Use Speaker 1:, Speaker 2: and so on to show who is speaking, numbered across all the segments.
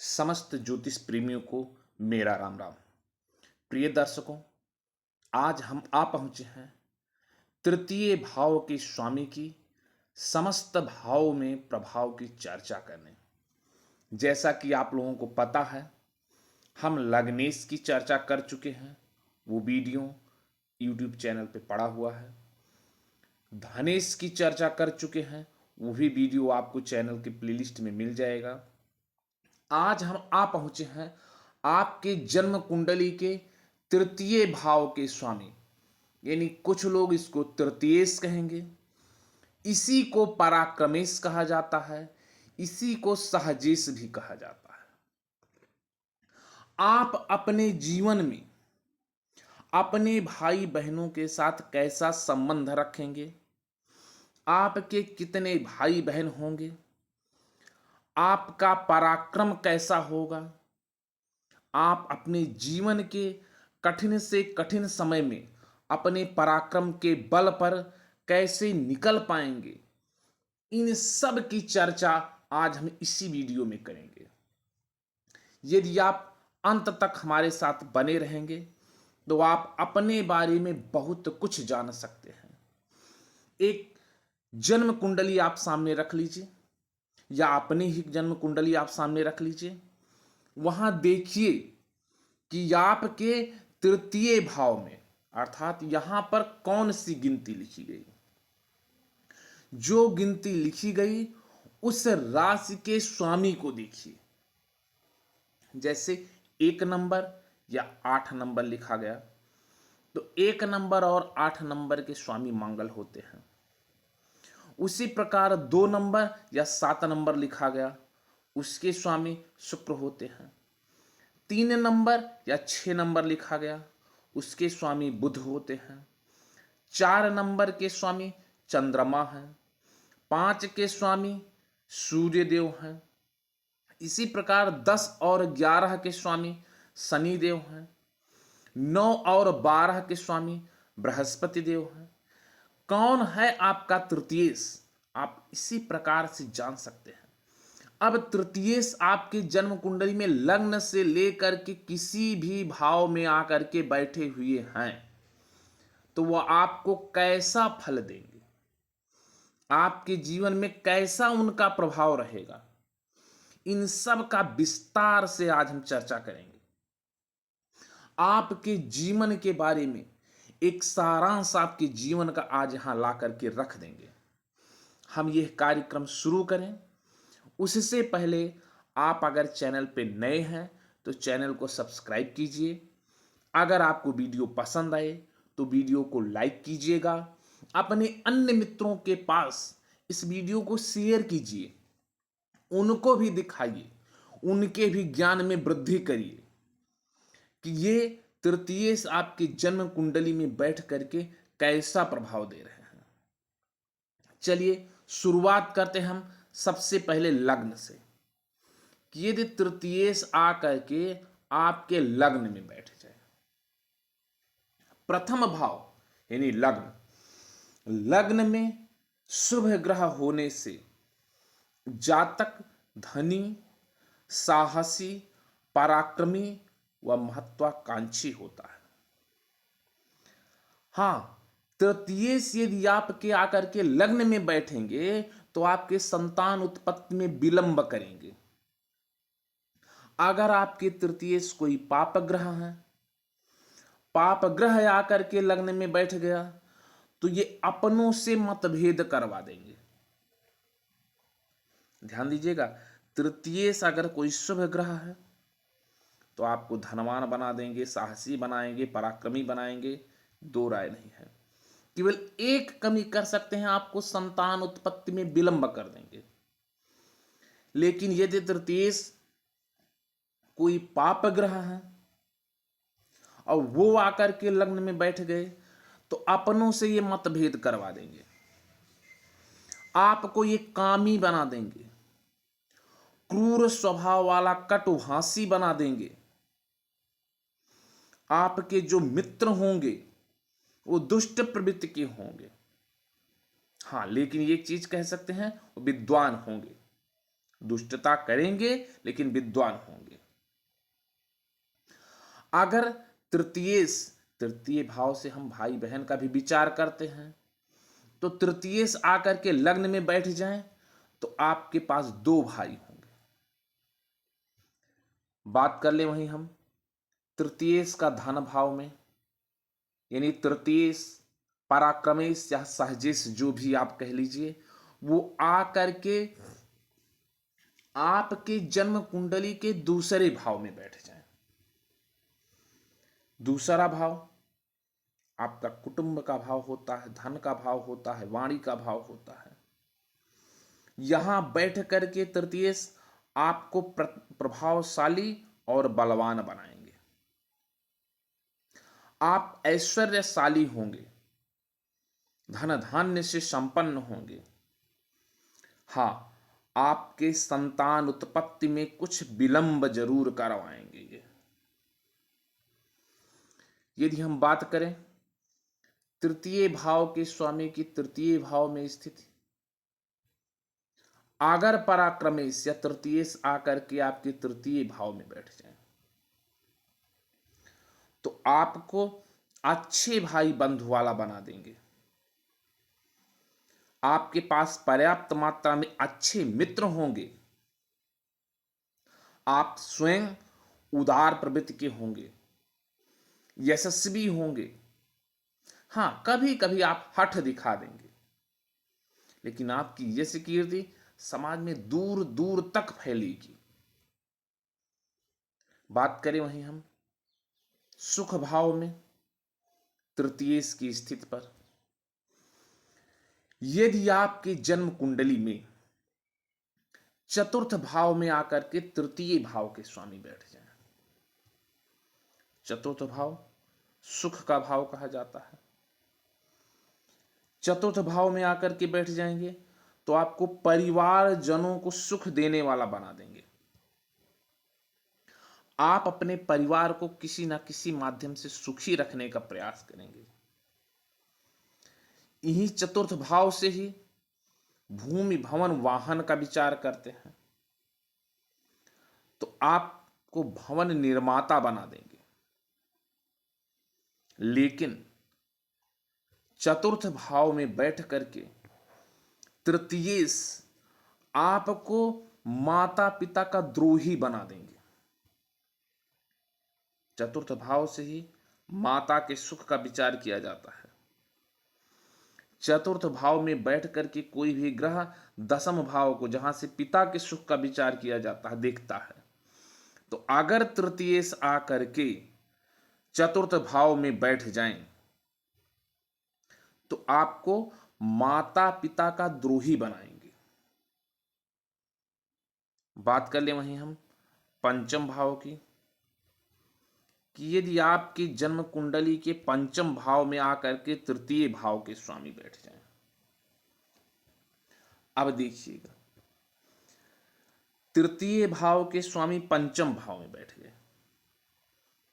Speaker 1: समस्त ज्योतिष प्रेमियों को मेरा राम राम। प्रिय दर्शकों, आज हम आ पहुंचे हैं तृतीय भाव के स्वामी की समस्त भाव में प्रभाव की चर्चा करने। जैसा कि आप लोगों को पता है, हम लग्नेश की चर्चा कर चुके हैं। वो वीडियो यूट्यूब चैनल पे पड़ा हुआ है। धनेश की चर्चा कर चुके हैं, वो भी वीडियो आपको चैनल के प्लेलिस्ट में मिल जाएगा। आज हम आ पहुंचे हैं आपके जन्म कुंडली के तृतीय भाव के स्वामी, यानी कुछ लोग इसको तृतीयेश कहेंगे, इसी को पराक्रमेश कहा जाता है, इसी को सहजेश भी कहा जाता है। आप अपने जीवन में अपने भाई बहनों के साथ कैसा संबंध रखेंगे, आपके कितने भाई बहन होंगे, आपका पराक्रम कैसा होगा, आप अपने जीवन के कठिन से कठिन समय में अपने पराक्रम के बल पर कैसे निकल पाएंगे, इन सब की चर्चा आज हम इसी वीडियो में करेंगे। यदि आप अंत तक हमारे साथ बने रहेंगे तो आप अपने बारे में बहुत कुछ जान सकते हैं। एक जन्म कुंडली आप सामने रख लीजिए, या अपनी ही जन्म कुंडली आप सामने रख लीजिए। वहां देखिए कि आपके तृतीय भाव में, अर्थात यहां पर कौन सी गिनती लिखी गई। जो गिनती लिखी गई उस राशि के स्वामी को देखिए। जैसे 1 नंबर या 8 नंबर लिखा गया, तो 1 नंबर और 8 नंबर के स्वामी मंगल होते हैं। उसी प्रकार 2 नंबर या 7 नंबर लिखा गया, उसके स्वामी शुक्र होते हैं। 3 नंबर या 6 नंबर लिखा गया, उसके स्वामी बुध होते हैं। 4 नंबर के स्वामी चंद्रमा हैं। 5 के स्वामी सूर्य देव हैं। इसी प्रकार 10 और 11 के स्वामी शनि देव हैं। 9 और 12 के स्वामी बृहस्पति देव हैं। कौन है आपका तृतीयेश, आप इसी प्रकार से जान सकते हैं। अब तृतीयेश आपके जन्म कुंडली में लग्न से लेकर के किसी भी भाव में आकर के बैठे हुए हैं, तो वह आपको कैसा फल देंगे, आपके जीवन में कैसा उनका प्रभाव रहेगा, इन सब का विस्तार से आज हम चर्चा करेंगे। आपके जीवन के बारे में एक सारांश आपके जीवन का आज यहां ला करके रख देंगे। हम यह कार्यक्रम शुरू करें उससे पहले आप अगर चैनल पे नए हैं तो चैनल को सब्सक्राइब कीजिए। अगर आपको वीडियो पसंद आए तो वीडियो को लाइक कीजिएगा। अपने अन्य मित्रों के पास इस वीडियो को शेयर कीजिए, उनको भी दिखाइए, उनके भी ज्ञान में वृद्धि करिए कि ये तृतीयेश आपके जन्म कुंडली में बैठ करके कैसा प्रभाव दे रहे हैं। चलिए शुरुआत करते हैं हम सबसे पहले लग्न से, कि यदि तृतीयेश आकर के आपके लग्न में बैठ जाए, प्रथम भाव यानी लग्न, लग्न में शुभ ग्रह होने से जातक धनी, साहसी, पराक्रमी व महत्वाकांक्षी होता है। हां, तृतीयेश यदि आपके आकर के लग्न में बैठेंगे तो आपके संतान उत्पत्ति में विलंब करेंगे। अगर आपके तृतीयेश कोई पाप ग्रह है, पाप ग्रह आकर के लग्न में बैठ गया, तो ये अपनों से मतभेद करवा देंगे। ध्यान दीजिएगा, तृतीयेश अगर कोई शुभ ग्रह है तो आपको धनवान बना देंगे, साहसी बनाएंगे, पराक्रमी बनाएंगे, दो राय नहीं है। केवल एक कमी कर सकते हैं, आपको संतान उत्पत्ति में विलंब कर देंगे। लेकिन यदि तृतीयेश कोई पाप ग्रह है और वो आकर के लग्न में बैठ गए तो अपनों से ये मतभेद करवा देंगे, आपको ये कामी बना देंगे, क्रूर स्वभाव वाला कटुभाषी बना देंगे। आपके जो मित्र होंगे वो दुष्ट प्रवृत्ति के होंगे। हाँ, लेकिन एक चीज कह सकते हैं, वो विद्वान होंगे, दुष्टता करेंगे लेकिन विद्वान होंगे। अगर तृतीय भाव से हम भाई बहन का भी विचार करते हैं, तो तृतीयेश आकर के लग्न में बैठ जाएं तो आपके पास दो भाई होंगे। बात कर ले वहीं हम तृतीयेश का धन भाव में, यानी तृतीयेश, पराक्रमेश या सहजेश जो भी आप कह लीजिए, वो आकर के आपके जन्म कुंडली के दूसरे भाव में बैठ जाएं। दूसरा भाव आपका कुटुंब का भाव होता है, धन का भाव होता है, वाणी का भाव होता है। यहां बैठ करके तृतीयेश आपको प्रभावशाली और बलवान बनाएंगे। आप ऐश्वर्यशाली होंगे, धन धान्य से संपन्न होंगे। हाँ, आपके संतान उत्पत्ति में कुछ विलंब जरूर करवाएंगे ये। यदि हम बात करें तृतीय भाव के स्वामी की तृतीय भाव में स्थिति, अगर पराक्रमेश या तृतीयेश आकर के आपके तृतीय भाव में बैठ जाए तो आपको अच्छे भाई बंधु वाला बना देंगे। आपके पास पर्याप्त मात्रा में अच्छे मित्र होंगे। आप स्वयं उदार प्रवृत्ति के होंगे, यशस्वी होंगे। हां, कभी कभी आप हठ दिखा देंगे, लेकिन आपकी यश कीर्ति समाज में दूर दूर तक फैलेगी। बात करें वहीं हम सुख भाव में तृतीयेश की स्थिति पर, यदि आपके जन्म कुंडली में चतुर्थ भाव में आकर के तृतीय भाव के स्वामी बैठ जाएं, चतुर्थ भाव सुख का भाव कहा जाता है। चतुर्थ भाव में आकर के बैठ जाएंगे तो आपको परिवार जनों को सुख देने वाला बना देंगे। आप अपने परिवार को किसी ना किसी माध्यम से सुखी रखने का प्रयास करेंगे। यही चतुर्थ भाव से ही भूमि भवन वाहन का विचार करते हैं, तो आपको भवन निर्माता बना देंगे। लेकिन चतुर्थ भाव में बैठ करके तृतीयेश आपको माता पिता का द्रोही बना देंगे। चतुर्थ भाव से ही माता के सुख का विचार किया जाता है। चतुर्थ भाव में बैठ करके कोई भी ग्रह दशम भाव को, जहां से पिता के सुख का विचार किया जाता है, देखता है। तो अगर तृतीयेश आकर के चतुर्थ भाव में बैठ जाएं तो आपको माता पिता का द्रोही बनाएंगे। बात कर ले वहीं हम पंचम भाव की, कि यदि आपकी जन्म कुंडली के पंचम भाव में आकर के तृतीय भाव के स्वामी बैठ जाएं, अब देखिएगा तृतीय भाव के स्वामी पंचम भाव में बैठ गए,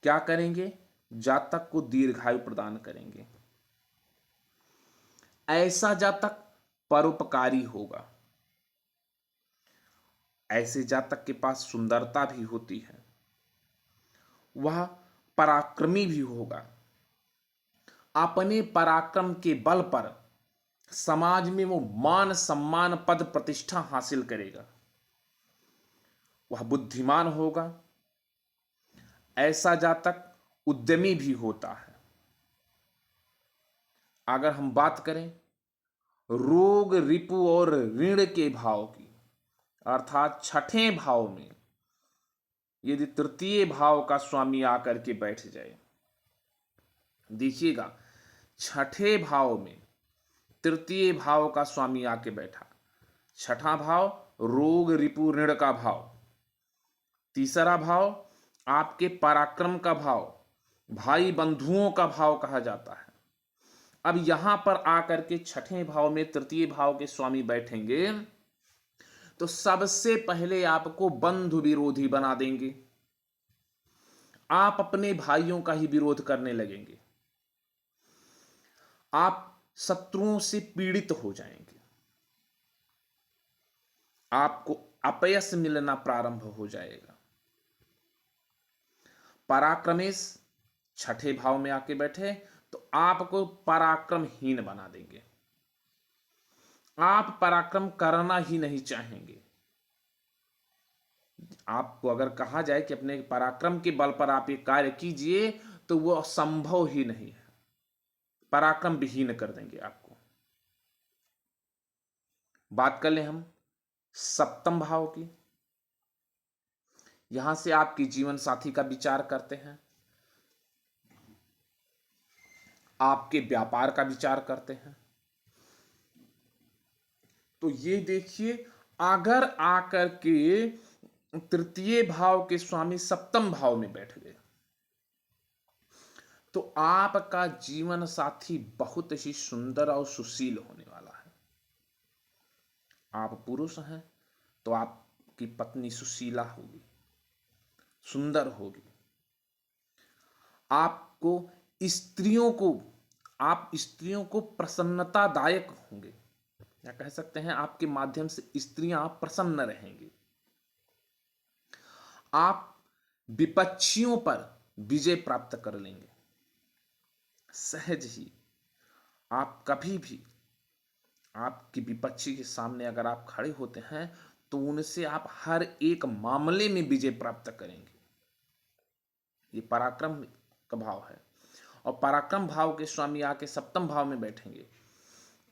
Speaker 1: क्या करेंगे? जातक को दीर्घायु प्रदान करेंगे। ऐसा जातक परोपकारी होगा। ऐसे जातक के पास सुंदरता भी होती है, वह पराक्रमी भी होगा। अपने पराक्रम के बल पर समाज में वो मान सम्मान पद प्रतिष्ठा हासिल करेगा। वह बुद्धिमान होगा। ऐसा जातक उद्यमी भी होता है। अगर हम बात करें रोग रिपु और ऋण के भाव की, अर्थात छठे भाव में यदि तृतीय भाव का स्वामी आकर के बैठ जाए, देखिएगा छठे भाव में तृतीय भाव का स्वामी आके बैठा, छठा भाव रोग रिपु ऋण का भाव, तीसरा भाव आपके पराक्रम का भाव, भाई बंधुओं का भाव कहा जाता है। अब यहां पर आकर के छठे भाव में तृतीय भाव के स्वामी बैठेंगे तो सबसे पहले आपको बंधु विरोधी बना देंगे। आप अपने भाइयों का ही विरोध करने लगेंगे। आप शत्रुओं से पीड़ित हो जाएंगे। आपको अपयश मिलना प्रारंभ हो जाएगा। पराक्रमेश छठे भाव में आके बैठे तो आपको पराक्रमहीन बना देंगे। आप पराक्रम करना ही नहीं चाहेंगे। आपको अगर कहा जाए कि अपने पराक्रम के बल पर आप ये कार्य कीजिए तो वो असंभव ही नहीं है। पराक्रम विहीन कर देंगे आपको। बात कर ले हम सप्तम भाव की। यहां से आपके जीवन साथी का विचार करते हैं, आपके व्यापार का विचार करते हैं। तो ये देखिए, अगर आकर के तृतीय भाव के स्वामी सप्तम भाव में बैठ गए तो आपका जीवन साथी बहुत ही सुंदर और सुशील होने वाला है। आप पुरुष हैं तो आपकी पत्नी सुशीला होगी, सुंदर होगी। आपको स्त्रियों को आप स्त्रियों को प्रसन्नतादायक होंगे, या कह सकते हैं आपके माध्यम से स्त्रियां प्रसन्न रहेंगी। आप विपक्षियों पर विजय प्राप्त कर लेंगे सहज ही। आप कभी भी आपके विपक्षी के सामने अगर आप खड़े होते हैं तो उनसे आप हर एक मामले में विजय प्राप्त करेंगे। ये पराक्रम का भाव है। और पराक्रम भाव के स्वामी आके सप्तम भाव में बैठेंगे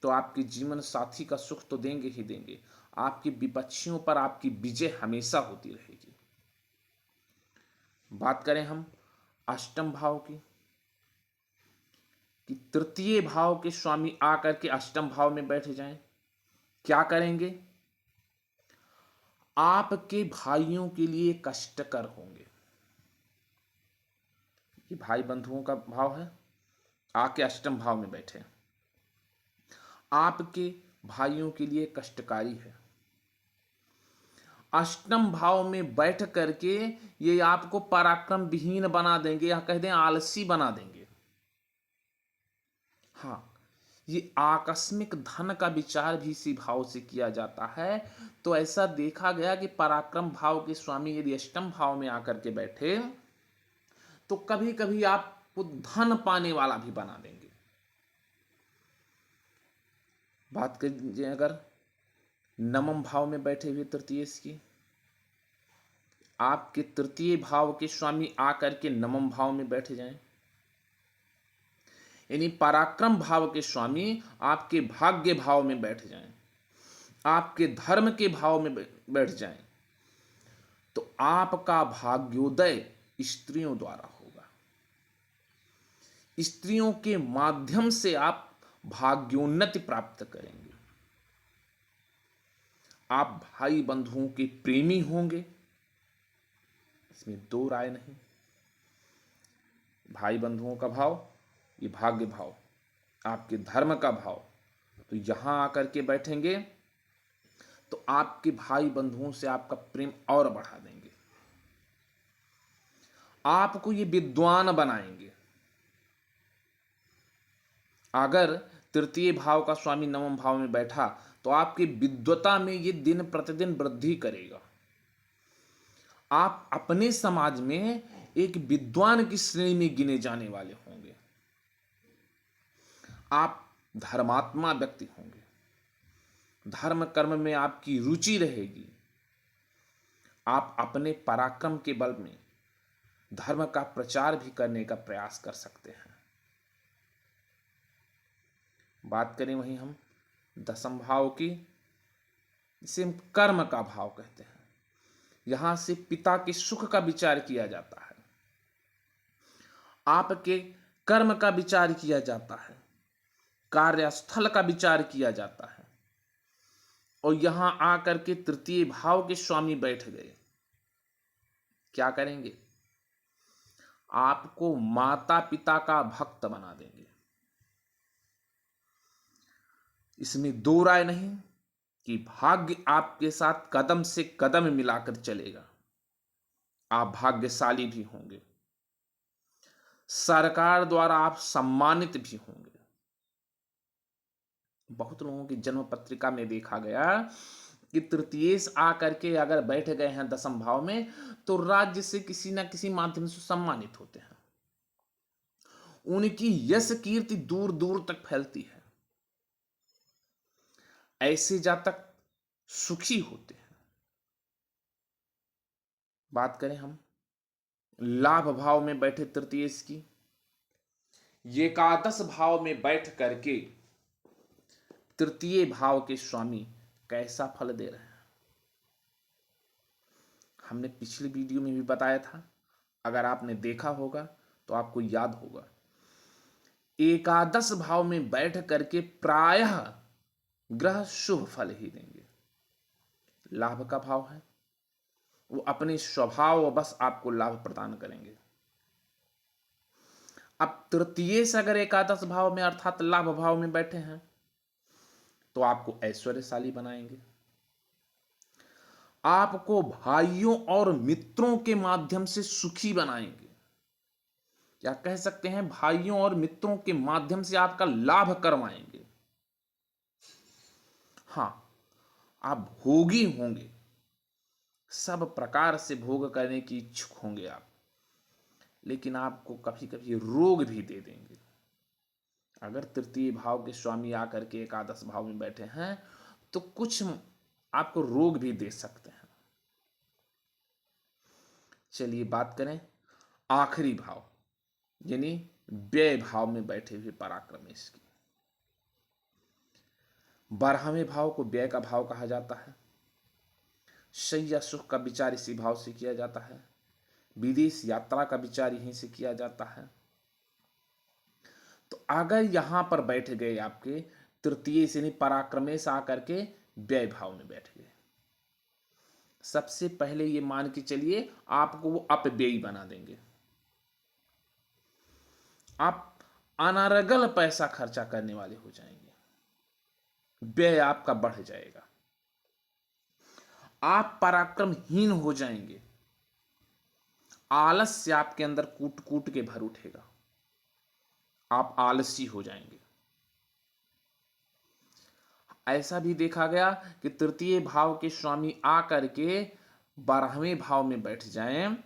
Speaker 1: तो आपके जीवन साथी का सुख तो देंगे ही देंगे, आपके विपक्षियों पर आपकी विजय हमेशा होती रहेगी। बात करें हम अष्टम भाव की, कि तृतीय भाव के स्वामी आकर के अष्टम भाव में बैठ जाएं, क्या करेंगे? आपके भाइयों के लिए कष्टकर होंगे। ये भाई बंधुओं का भाव है, आके अष्टम भाव में बैठे, आपके भाइयों के लिए कष्टकारी है। अष्टम भाव में बैठ करके ये आपको पराक्रम विहीन बना देंगे, या कह दें आलसी बना देंगे। हाँ, ये आकस्मिक धन का विचार भी इसी भाव से किया जाता है। तो ऐसा देखा गया कि पराक्रम भाव के स्वामी यदि अष्टम भाव में आकर के बैठे तो कभी कभी आपको धन पाने वाला भी बना देंगे। बात करिए अगर नवम भाव में बैठे हुए तृतीय की, आपके तृतीय भाव के स्वामी आकर के नवम भाव में बैठ जाएं, यानी पराक्रम भाव के स्वामी आपके भाग्य भाव में बैठ जाएं, आपके धर्म के भाव में बैठ जाएं, तो आपका भाग्योदय स्त्रियों द्वारा होगा। स्त्रियों के माध्यम से आप भाग्योन्नति प्राप्त करेंगे। आप भाई बंधुओं के प्रेमी होंगे, इसमें दो राय नहीं। भाई बंधुओं का भाव ये भाग्य भाव, आपके धर्म का भाव, तो यहां आकर के बैठेंगे तो आपके भाई बंधुओं से आपका प्रेम और बढ़ा देंगे, आपको ये विद्वान बनाएंगे। अगर तृतीय भाव का स्वामी नवम भाव में बैठा तो आपकी विद्वता में ये दिन प्रतिदिन वृद्धि करेगा। आप अपने समाज में एक विद्वान की श्रेणी में गिने जाने वाले होंगे। आप धर्मात्मा व्यक्ति होंगे, धर्म कर्म में आपकी रुचि रहेगी। आप अपने पराक्रम के बल में धर्म का प्रचार भी करने का प्रयास कर सकते हैं। बात करें वहीं हम दसम भाव की, इसे हम कर्म का भाव कहते हैं। यहां से पिता के सुख का विचार किया जाता है, आपके कर्म का विचार किया जाता है, कार्यस्थल का विचार किया जाता है। और यहां आकर के तृतीय भाव के स्वामी बैठ गए, क्या करेंगे? आपको माता पिता का भक्त बना देंगे। इसमें दो राय नहीं कि भाग्य आपके साथ कदम से कदम मिलाकर चलेगा। आप भाग्यशाली भी होंगे, सरकार द्वारा आप सम्मानित भी होंगे। बहुत लोगों की जन्म पत्रिका में देखा गया कि तृतीयेश आकर के अगर बैठ गए हैं दसम भाव में तो राज्य से किसी ना किसी माध्यम से सम्मानित होते हैं, उनकी यश कीर्ति दूर दूर तक फैलती है। ऐसे जातक सुखी होते हैं। बात करें हम लाभ भाव में बैठे तृतीयेश की, एकादश भाव में बैठ करके तृतीय भाव के स्वामी कैसा फल दे रहे हैं। हमने पिछली वीडियो में भी बताया था, अगर आपने देखा होगा तो आपको याद होगा। एकादश भाव में बैठ करके प्रायः ग्रह शुभ फल ही देंगे। लाभ का भाव है, वो अपने स्वभाव बस आपको लाभ प्रदान करेंगे। अब तृतीय से अगर एकादश भाव में अर्थात लाभ भाव में बैठे हैं तो आपको ऐश्वर्यशाली बनाएंगे, आपको भाइयों और मित्रों के माध्यम से सुखी बनाएंगे, या कह सकते हैं भाइयों और मित्रों के माध्यम से आपका लाभ करवाएंगे। हां, आप भोगी होंगे, सब प्रकार से भोग करने की इच्छुक होंगे आप, लेकिन आपको कभी कभी रोग भी दे देंगे। अगर तृतीय भाव के स्वामी आकर के एकादश भाव में बैठे हैं तो कुछ आपको रोग भी दे सकते हैं। चलिए बात करें आखिरी भाव यानी व्यय भाव में बैठे हुए पराक्रमेश की। 12वें भाव को व्यय का भाव कहा जाता है। शैया सुख का विचार इसी भाव से किया जाता है। विदेश यात्रा का विचार यहीं से किया जाता है। तो अगर यहां पर बैठ गए आपके तृतीय से पराक्रमेश आकर के व्यय भाव में बैठ गए, सबसे पहले ये मान के चलिए आपको वो अपव्ययी बना देंगे। आप अनर्गल पैसा खर्चा करने वाले हो जाएंगे, व्यय आपका बढ़ जाएगा, आप पराक्रमहीन हो जाएंगे, आलस्य आपके अंदर कूट कूट के भर उठेगा, आप आलसी हो जाएंगे। ऐसा भी देखा गया कि तृतीय भाव के स्वामी आकर के 12वें भाव में बैठ जाएं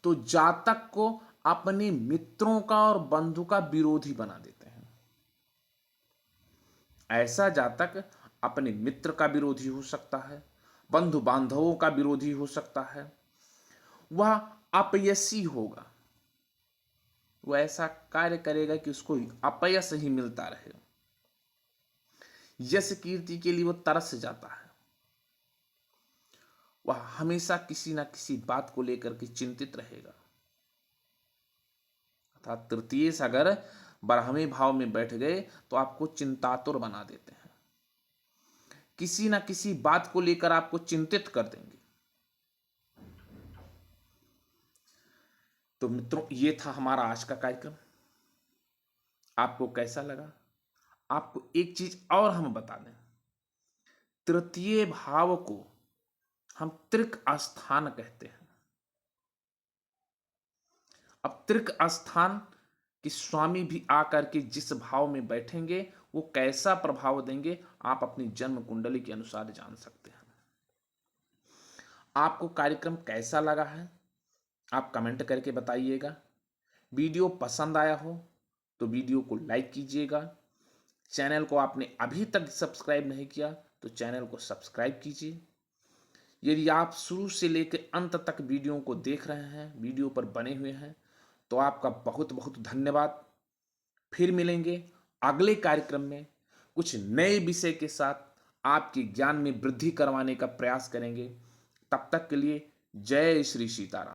Speaker 1: तो जातक को अपने मित्रों का और बंधु का विरोधी बना देते हैं। ऐसा जातक अपने मित्र का विरोधी हो सकता है, बंधु बांधवों का विरोधी हो सकता है, वह अपयशी होगा, वह ऐसा कार्य करेगा कि उसको अपयश ही मिलता रहे, यश कीर्ति के लिए वो तरस जाता है, वह हमेशा किसी ना किसी बात को लेकर के चिंतित रहेगा। अर्थात तृतीय से अगर 12वें भाव में बैठ गए तो आपको चिंतातुर बना देते हैं, किसी ना किसी बात को लेकर आपको चिंतित कर देंगे। तो मित्रों, ये था हमारा आज का कार्यक्रम। आपको कैसा लगा? आपको एक चीज और हम बता दें, तृतीय भाव को हम त्रिक स्थान कहते हैं। अब त्रिक स्थान के स्वामी भी आकर के जिस भाव में बैठेंगे वो कैसा प्रभाव देंगे आप अपनी जन्म कुंडली के अनुसार जान सकते हैं। आपको कार्यक्रम कैसा लगा है आप कमेंट करके बताइएगा। वीडियो पसंद आया हो तो वीडियो को लाइक कीजिएगा। चैनल को आपने अभी तक सब्सक्राइब नहीं किया तो चैनल को सब्सक्राइब कीजिए। यदि आप शुरू से लेकर अंत तक वीडियो को देख रहे हैं, वीडियो पर बने हुए हैं, तो आपका बहुत बहुत धन्यवाद। फिर मिलेंगे अगले कार्यक्रम में कुछ नए विषय के साथ, आपके ज्ञान में वृद्धि करवाने का प्रयास करेंगे। तब तक के लिए जय श्री सीताराम।